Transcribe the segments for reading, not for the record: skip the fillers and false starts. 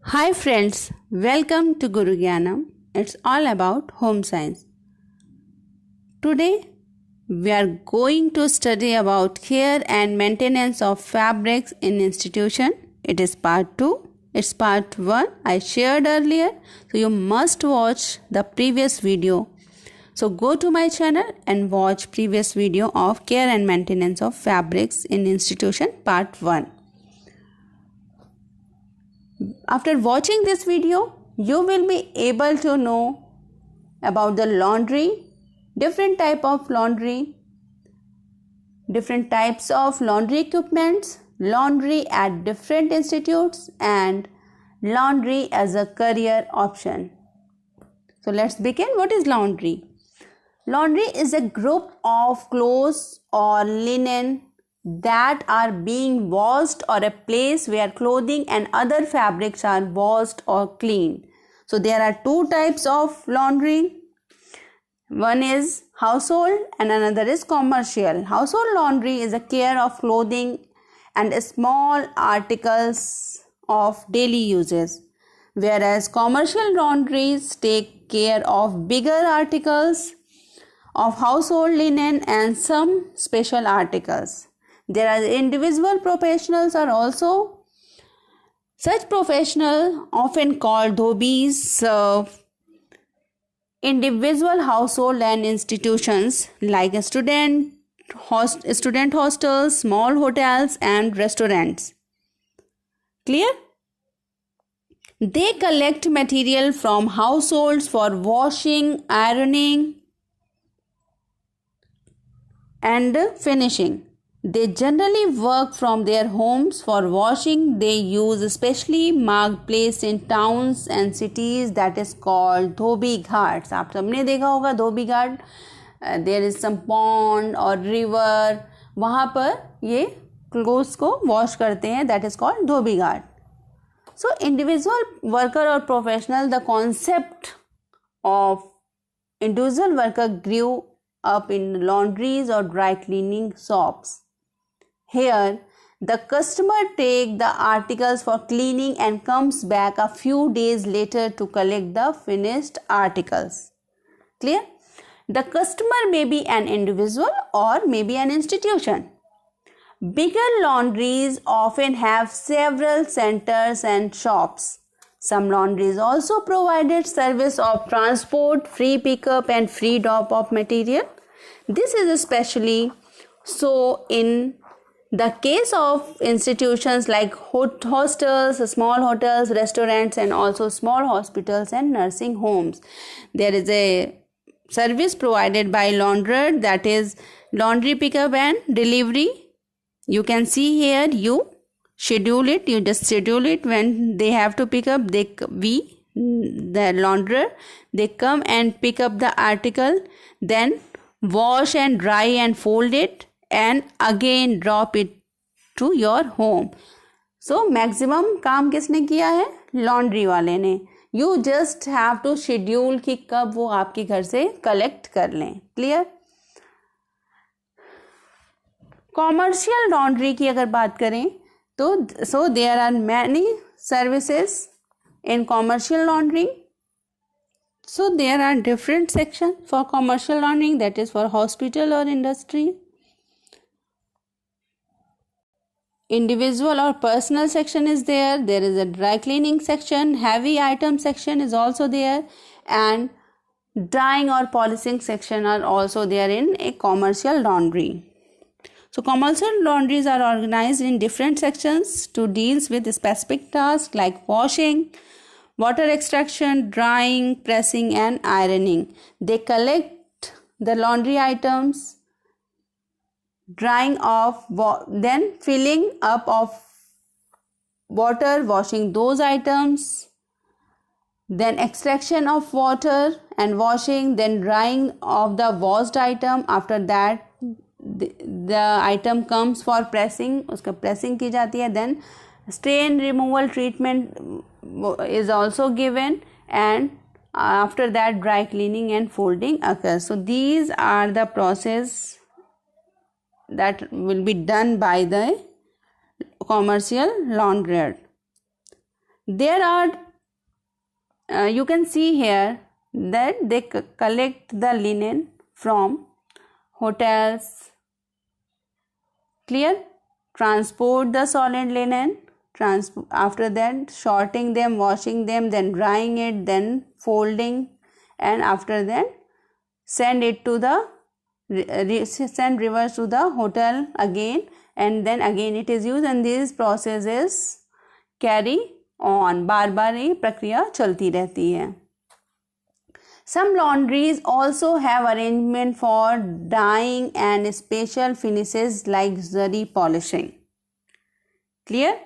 Hi friends, welcome to Guru Gyanam. It's all about home science. Today we are going to study about care and maintenance of fabrics in institution. It is part 2. It's part 1 I shared earlier. So you must watch the previous video. So go to my channel and watch previous video of care and maintenance of fabrics in institution part 1. After watching this video, you will be able to know about the laundry, different types of laundry equipments, laundry at different institutes, and laundry as a career option. So let's begin. What is laundry? Laundry is a group of clothes or linen that are being washed, or a place where clothing and other fabrics are washed or cleaned. So there are two types of laundry. One is household and another is commercial. Household laundry is a care of clothing and small articles of daily uses, whereas commercial laundries take care of bigger articles of household linen and some special articles. There are individual professionals are also. Such professionals, often called dhobis, serve individual household and institutions like student hostels, small hotels and restaurants. Clear? They collect material from households for washing, ironing and finishing. They generally work from their homes. For washing, they use a specially marked place in towns and cities that is called धोबी घाट्स. आप सबने देखा होगा धोबी घाट. There is some pond or river. वहाँ पर ये clothes को wash करते हैं. That is called Dhobi Ghat. So individual worker or professional, the concept of individual worker grew up in laundries or dry cleaning shops. Here, the customer takes the articles for cleaning and comes back a few days later to collect the finished articles. Clear? The customer may be an individual or maybe an institution. Bigger laundries often have several centers and shops. Some laundries also provided service of transport, free pickup and free drop of material. This is especially so in the case of institutions like hostels, small hotels, restaurants and also small hospitals and nursing homes. There is a service provided by launderer, that is laundry pickup and delivery. You can see here, you schedule it, you just schedule it when they have to pick up. The launderer, they come and pick up the article, then wash and dry and fold it and again drop it to your home. So maximum काम किसने किया है? Laundry वाले ने. You just have to schedule कि कब वो आपके घर से कलेक्ट कर लें. क्लियर? कॉमर्शियल लॉन्ड्री की अगर बात करें तो so there are many services in commercial laundry. So there are different sections for commercial laundering, that is for hospital or industry. Individual or personal section is there. There is a dry cleaning section, heavy item section is also there, and dyeing or polishing section are also there in a commercial laundry. So commercial laundries are organized in different sections to deal with specific tasks like washing, water extraction, drying, pressing and ironing. They collect the laundry items, drying off, then filling up of water, washing those items, then extraction of water and washing, then drying of the washed item. After that the item comes for pressing, उसका pressing की जाती है. Then stain removal treatment is also given, and after that dry cleaning and folding occurs. So these are the process that will be done by the commercial launderer. There are, you can see here that they collect the linen from hotels, clear, transport the solid linen, after that sorting them, washing them, then drying it, then folding, and after that send it to the send reverse to the hotel again, and then again it is used, and these processes carry on, बार बार ये प्रक्रिया चलती रहती है. Some laundries also have arrangement for dyeing and special finishes like zari polishing. Clear?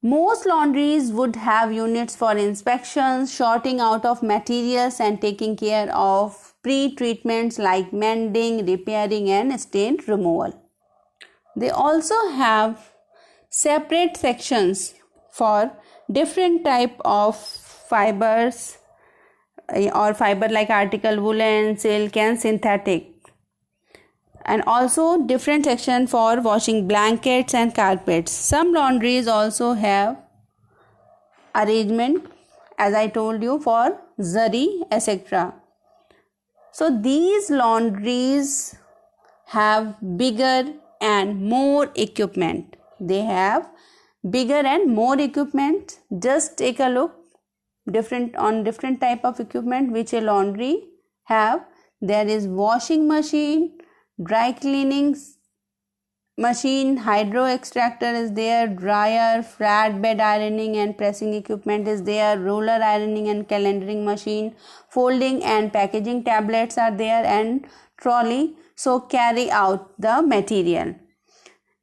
Most laundries would have units for inspections, sorting out of materials, and taking care of pre-treatments like mending, repairing, and stain removal. They also have separate sections for different type of fibers or fiber like article, woolen, silk, and synthetic, and also different section for washing blankets and carpets. Some laundries also have arrangement, as I told you, for zari, etc. So these laundries have bigger and more equipment. They have bigger and more equipment. Just take a look different type of equipment which a laundry have. There is washing machine, dry cleaning machine, hydro extractor is there, dryer, flatbed ironing and pressing equipment is there, roller ironing and calendaring machine, folding and packaging tablets are there, and trolley, so carry out the material.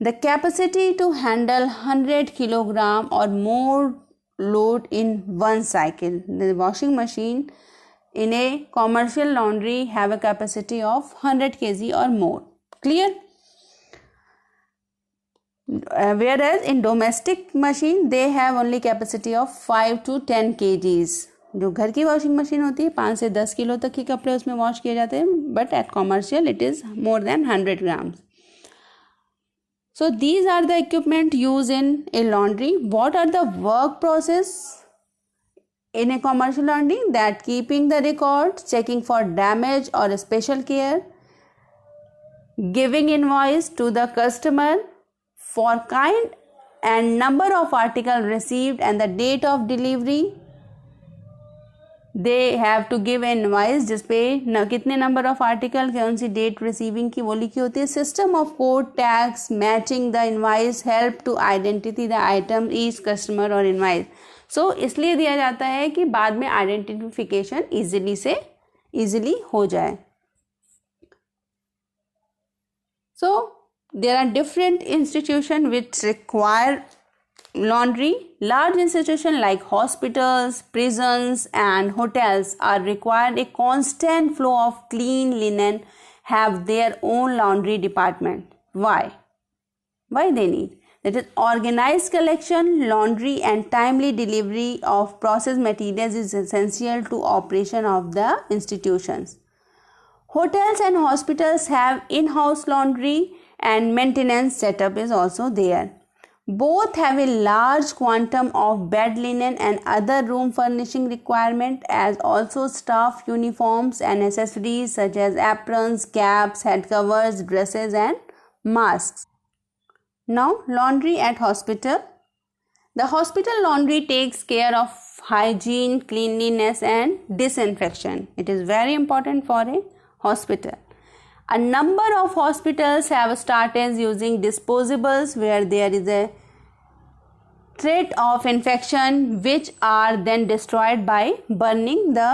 The capacity to handle 100 kilogram or more load in one cycle. The washing machine in a commercial laundry have a capacity of 100 kg or more. Clear? Whereas in domestic machine they have only capacity of 5 to 10 kgs. जो घर की washing machine होती है 5 से 10 kilo तक के कपड़े उसमें वॉश किए जाते हैं, but at commercial it is more than 100 grams. So these are the equipment used in a laundry. What are the work process in a commercial laundry? That keeping the record, checking for damage or special care, giving invoice to the customer for kind and number of articles received and the date of delivery. They have to give invoice जिस पे कितने number of article, कौन सी date receiving की वो लिखी होती है. System of code tags matching the invoice help to identity the item each customer और इनवाइस. सो इसलिए दिया जाता है कि बाद में आइडेंटिफिकेशन इजीली हो जाए. So there are different institution which require laundry. Large institutions like hospitals, prisons and hotels are required a constant flow of clean linen, have their own laundry department. Why they need? That is, organized collection, laundry and timely delivery of processed materials is essential to operation of the institutions. Hotels and hospitals have in-house laundry and maintenance setup is also there. Both have a large quantum of bed linen and other room furnishing requirement, as also staff uniforms and accessories such as aprons, caps, head covers, dresses and masks. Now laundry at hospital. The hospital laundry takes care of hygiene, cleanliness and disinfection. It is very important for a hospital. A number of hospitals have started using disposables where there is a threat of infection which are then destroyed by burning the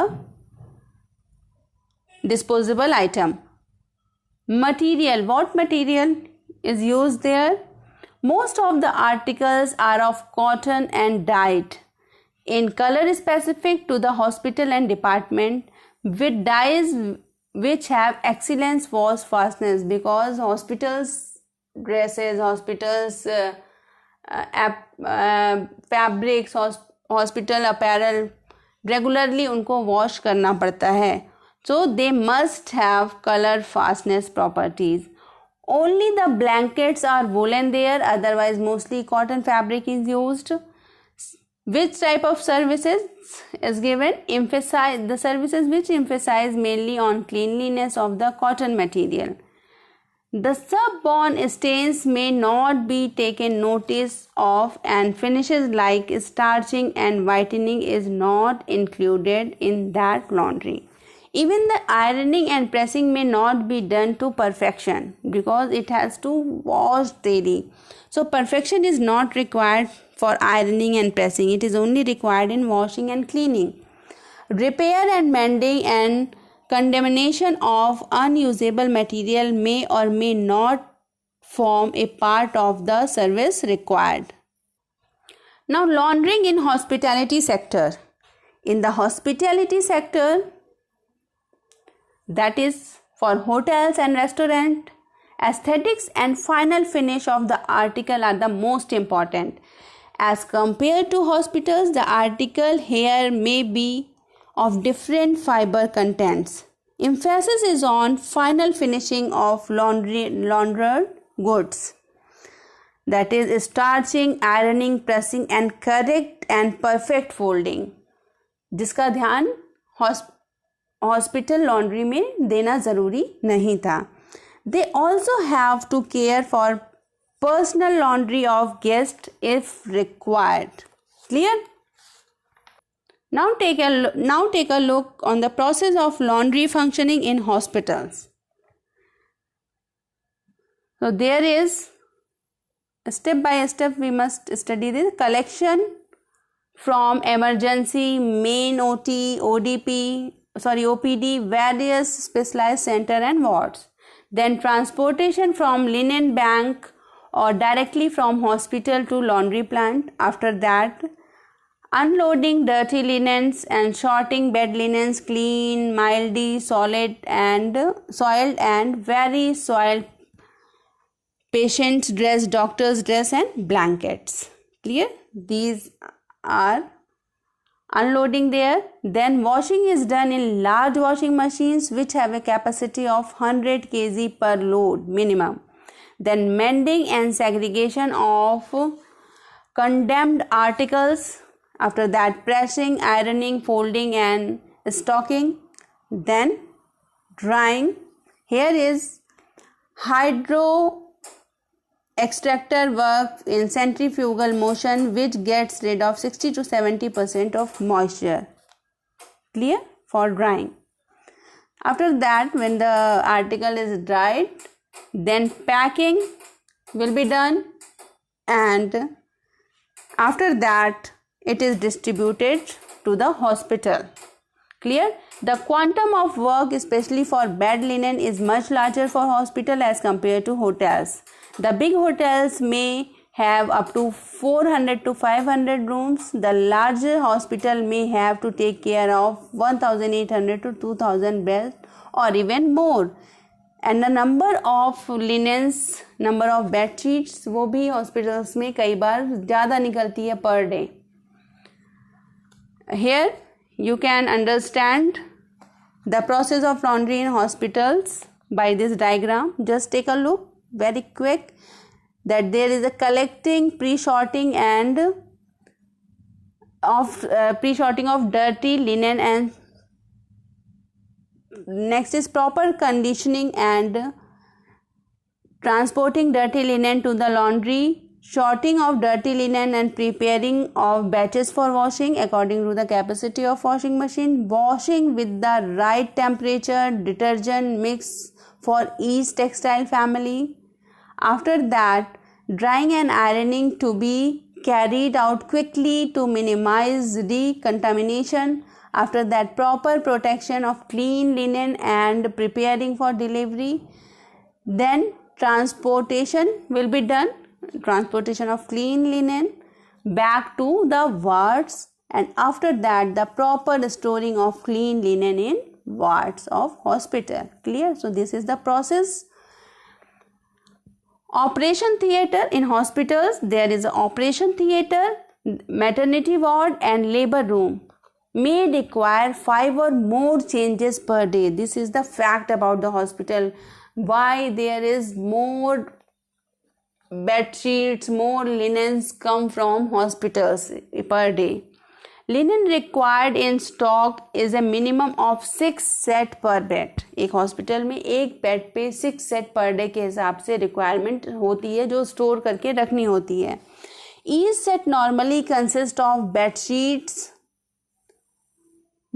disposable item. Material. What material is used there? Most of the articles are of cotton and dyed in color specific to the hospital and department with dyes which have excellent wash fastness, because hospitals dresses, hospitals fabrics, hospital apparel regularly उनको wash करना पड़ता है. So they must have color fastness properties. Only the blankets are woolen there, otherwise mostly cotton fabric is used. Which type of services is given? Emphasize the services which emphasize mainly on cleanliness of the cotton material. The subborn stains may not be taken notice of, and finishes like starching and whitening is not included in that laundry. Even the ironing and pressing may not be done to perfection because it has to wash daily. So perfection is not required for ironing and pressing. It is only required in washing and cleaning. Repair and mending and condemnation of unusable material may or may not form a part of the service required. Now, laundering in hospitality sector. In the hospitality sector, that is for hotels and restaurant, aesthetics and final finish of the article are the most important. As compared to hospitals, the article here may be of different fiber contents. Emphasis is on final finishing of laundered goods. That is starching, ironing, pressing and correct and perfect folding. जिसका ध्यान hospital laundry में देना ज़रूरी नहीं था. They also have to care for personal laundry of guests if required. Clear? Now take a look on the process of laundry functioning in hospitals. So there is step by step we must study this. Collection from emergency, main OPD, various specialized center and wards. Then transportation from linen bank or directly from hospital to laundry plant. After that, unloading dirty linens and sorting bed linens, clean, mildy, soiled and very soiled patient's dress, doctor's dress and blankets. Clear? These are unloading there. Then washing is done in large washing machines which have a capacity of 100 kg per load minimum. Then mending and segregation of condemned articles. After that, pressing, ironing, folding and stocking. Then drying. Here is hydro extractor work in centrifugal motion which gets rid of 60 to 70% of moisture. Clear? For drying. After that, when the article is dried, then packing will be done, and after that it is distributed to the hospital. Clear? The quantum of work, especially for bed linen, is much larger for hospital as compared to hotels. The big hotels may have up to 400 to 500 rooms. The larger hospital may have to take care of 1800 to 2000 beds or even more. And the number of linens, number of bed sheets, वो भी hospitals में कई बार ज़्यादा निकलती है per day. Here you can understand the process of laundry in hospitals by this diagram. Just take a look very quick that there is a collecting, pre-sorting of dirty linen, and next is proper conditioning and transporting dirty linen to the laundry, sorting of dirty linen and preparing of batches for washing according to the capacity of washing machine, washing with the right temperature, detergent mix for each textile family. After that, drying and ironing to be carried out quickly to minimize decontamination. After that, proper protection of clean linen and preparing for delivery. Then transportation will be done. Transportation of clean linen back to the wards, and after that the proper storing of clean linen in wards of hospital. Clear? So this is the process. Operation theatre in hospitals. There is an operation theatre, maternity ward and labor room may require 5 or more changes per day. This is the fact about the hospital, why there is more bed sheets, more linens come from hospitals per day. Linen required in stock is a minimum of 6 set per bed. एक hospital में एक bed पे 6 set per day के हिसाब से requirement होती है जो स्टोर करके रखनी होती है. Each set normally consists of bed sheets,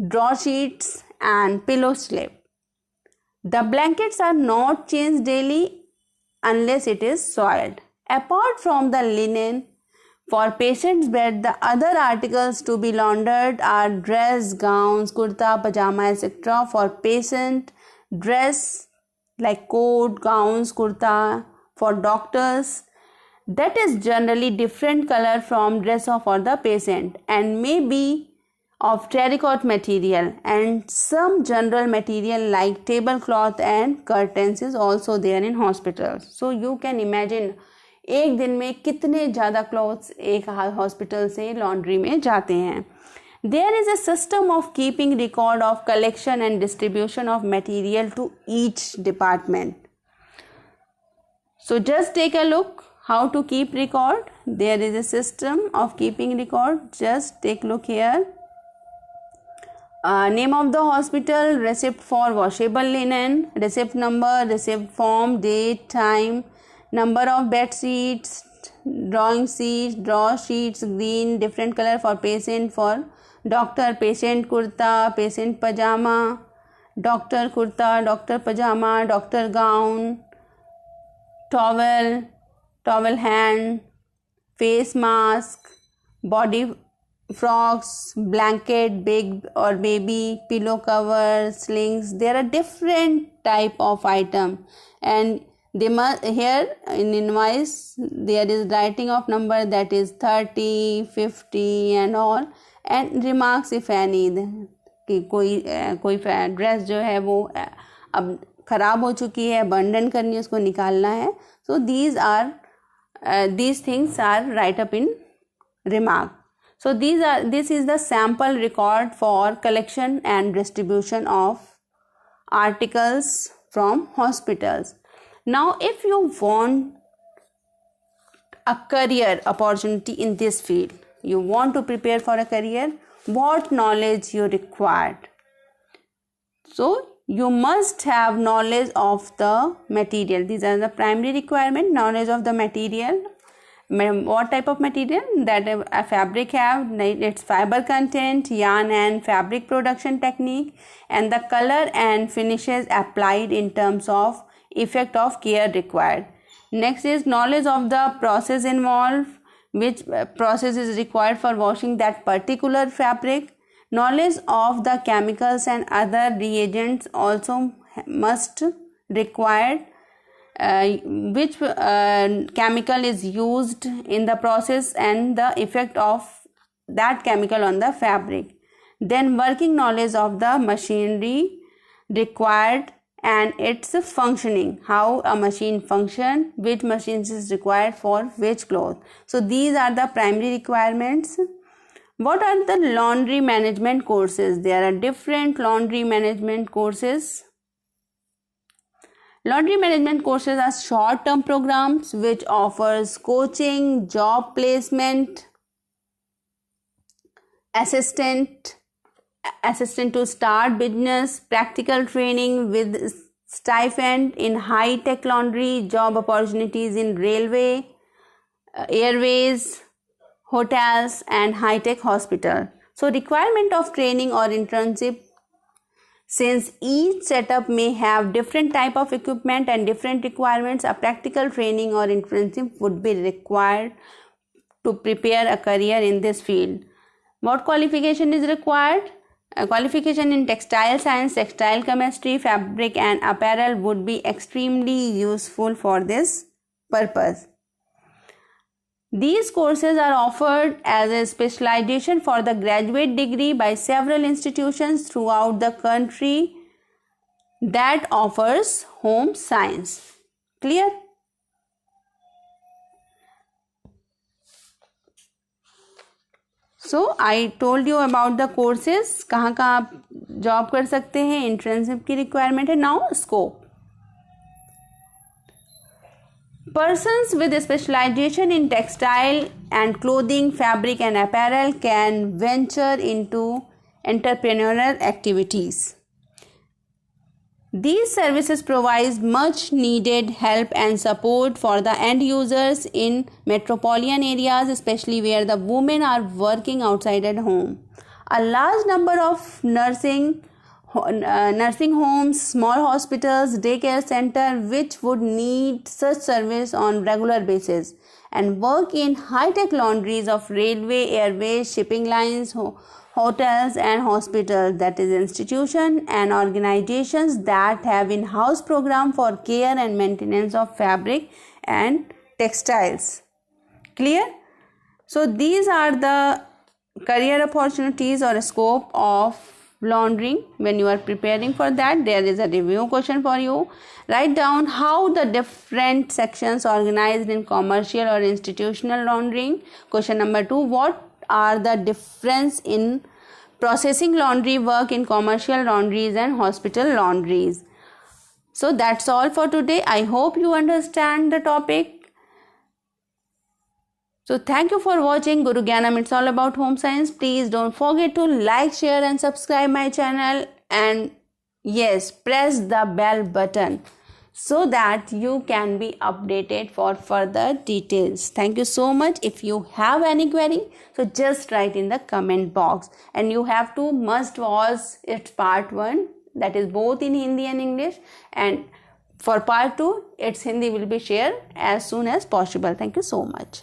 draw sheets and pillow slip. The blankets are not changed daily unless it is soiled. Apart from the linen, for patient's bed, the other articles to be laundered are dress, gowns, kurta, pajama, etc. For patient, dress like coat, gowns, kurta. For doctors, that is generally different color from dress for the patient and may be of terracotta material, and some general material like tablecloth and curtains is also there in hospitals. So you can imagine एक दिन में कितने ज़्यादा clothes एक hospital से laundry में जाते हैं. There is a system of keeping record of collection and distribution of material to each department. So just take a look how to keep record. There is a system of keeping record. Just take a look here. Name of the hospital, receipt for washable linen, receipt number, receipt form, date, time, number of bed sheets, drawing sheets, draw sheets, green, different color for patient, for doctor, patient kurta, patient pajama, doctor kurta, doctor pajama, doctor gown, towel hand, face mask, body frocks, blanket, big or baby, pillow cover, slings. There are different type of item, and they must, here in invoice there is writing of number that is 30, 50 and all, and remarks if any कि कोई dress जो है वो अब ख़राब हो चुकी है, बंडन करनी है, उसको निकालना है. So these things are write up in remark. So this is the sample record for collection and distribution of articles from hospitals. Now if you want a career opportunity in this field, you want to prepare for a career, what knowledge you required? So you must have knowledge of the material. These are the primary requirement. Knowledge of the material. What type of material? That a fabric have its fiber content, yarn and fabric production technique, and the color and finishes applied in terms of effect of care required. Next is knowledge of the process involved, which process is required for washing that particular fabric. Knowledge of the chemicals and other reagents also must required, which chemical is used in the process and the effect of that chemical on the fabric. Then working knowledge of the machinery required and its functioning, how a machine function, which machines is required for which cloth. So these are the primary requirements. What are the laundry management courses? There are different laundry management courses. Laundry management courses are short-term programs which offers coaching, job placement, assistant to start business, practical training with stipend in high-tech laundry, job opportunities in railway, airways, hotels and high-tech hospital. So requirement of training or internship, since each setup may have different type of equipment and different requirements, a practical training or internship would be required to prepare a career in this field. What qualification is required? A qualification in textile science, textile chemistry, fabric and apparel would be extremely useful for this purpose. These courses are offered as a specialization for the graduate degree by several institutions throughout the country that offers home science. Clear? So I told you about the courses, कहाँ आप job कर सकते हैं, internship की requirement है. Now scope. Persons with specialization in textile and clothing, fabric and apparel can venture into entrepreneurial activities. These services provide much needed help and support for the end users in metropolitan areas, especially where the women are working outside at home. A large number of nursing homes, small hospitals, daycare centers which would need such service on regular basis, and work in high-tech laundries of railway, airways, shipping lines, hotels and hospitals, that is institutions and organizations that have in-house program for care and maintenance of fabric and textiles. Clear? So these are the career opportunities or scope of laundering. When you are preparing for that, there is a review question for you. Write down how the different sections organized in commercial or institutional laundering. Question number 2, what are the difference in processing laundry work in commercial laundries and hospital laundries? So that's all for today. I hope you understand the topic. So thank you for watching Guru Gyanam. It's all about home science. Please don't forget to like, share and subscribe my channel, and yes, press the bell button so that you can be updated for further details. Thank you so much. If you have any query, so just write in the comment box, and you have to must watch its part 1, that is both in Hindi and English, and for part 2 its Hindi will be shared as soon as possible. Thank you so much.